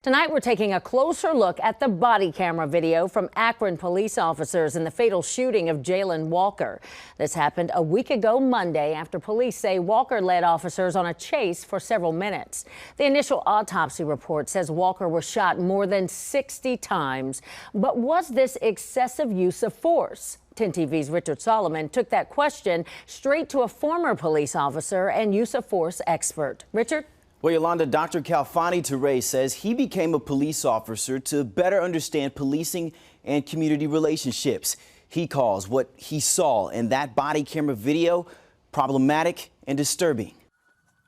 Tonight, we're taking a closer look at the body camera video from Akron police officers in the fatal shooting of Jayland Walker. This happened a week ago Monday after police say Walker led officers on a chase for several minutes. The initial autopsy report says Walker was shot more than 60 times. But was this excessive use of force? 10 TV's Richard Solomon took that question straight to a former police officer and use of force expert. Richard? Well, Yolanda, Dr. Kalfani Ture says he became a police officer to better understand policing and community relationships. He calls what he saw in that body camera video problematic and disturbing.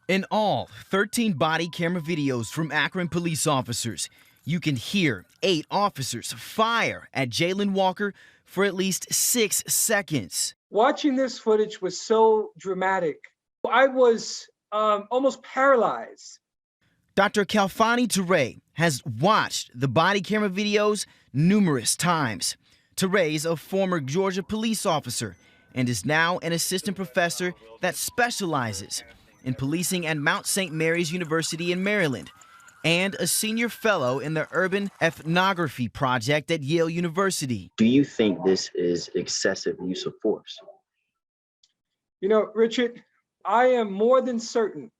In all, 13 body camera videos from Akron police officers. You can hear 8 officers fire at Jayland Walker for at least 6 seconds. Watching this footage was so dramatic. I was almost paralyzed. Dr. Kalfani Ture has watched the body camera videos numerous times. Ture is a former Georgia police officer and is now an assistant professor that specializes in policing at Mount St. Mary's University in Maryland and a senior fellow in the Urban Ethnography Project at Yale University. Do you think this is excessive use of force? You know, Richard, I am more than certain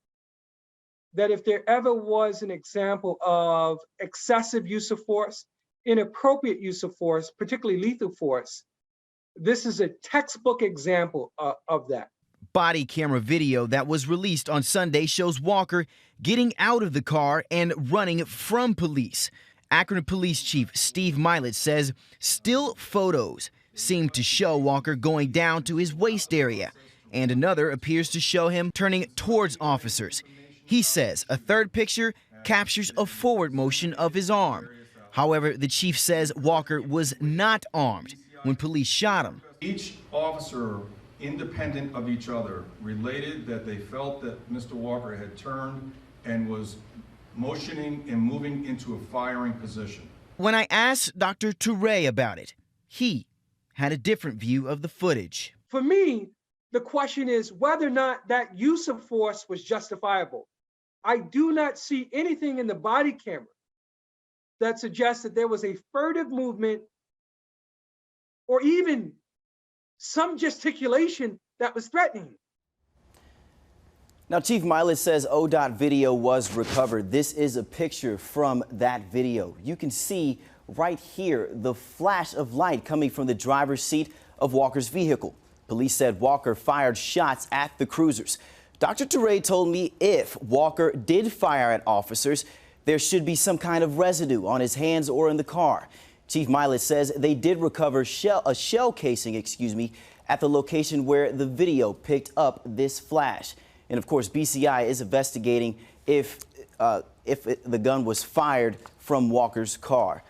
that if there ever was an example of excessive use of force, inappropriate use of force, particularly lethal force, this is a textbook example of that. Body camera video that was released on Sunday shows Walker getting out of the car and running from police. Akron Police Chief Steve Milet says still photos seem to show Walker going down to his waist area, and another appears to show him turning towards officers. He says a third picture captures a forward motion of his arm. However, the chief says Walker was not armed when police shot him. Each officer, independent of each other, related that they felt that Mr. Walker had turned and was motioning and moving into a firing position. When I asked Dr. Ture about it, he had a different view of the footage. For me, the question is whether or not that use of force was justifiable. I do not see anything in the body camera that suggests that there was a furtive movement or even some gesticulation that was threatening. Now, Chief Milet says ODOT video was recovered. This is a picture from that video. You can see right here the flash of light coming from the driver's seat of Walker's vehicle. Police said Walker fired shots at the cruisers. Dr. Ture told me if Walker did fire at officers, there should be some kind of residue on his hands or in the car. Chief Milet says they did recover a shell casing, at the location where the video picked up this flash. And of course, BCI is investigating if the gun was fired from Walker's car.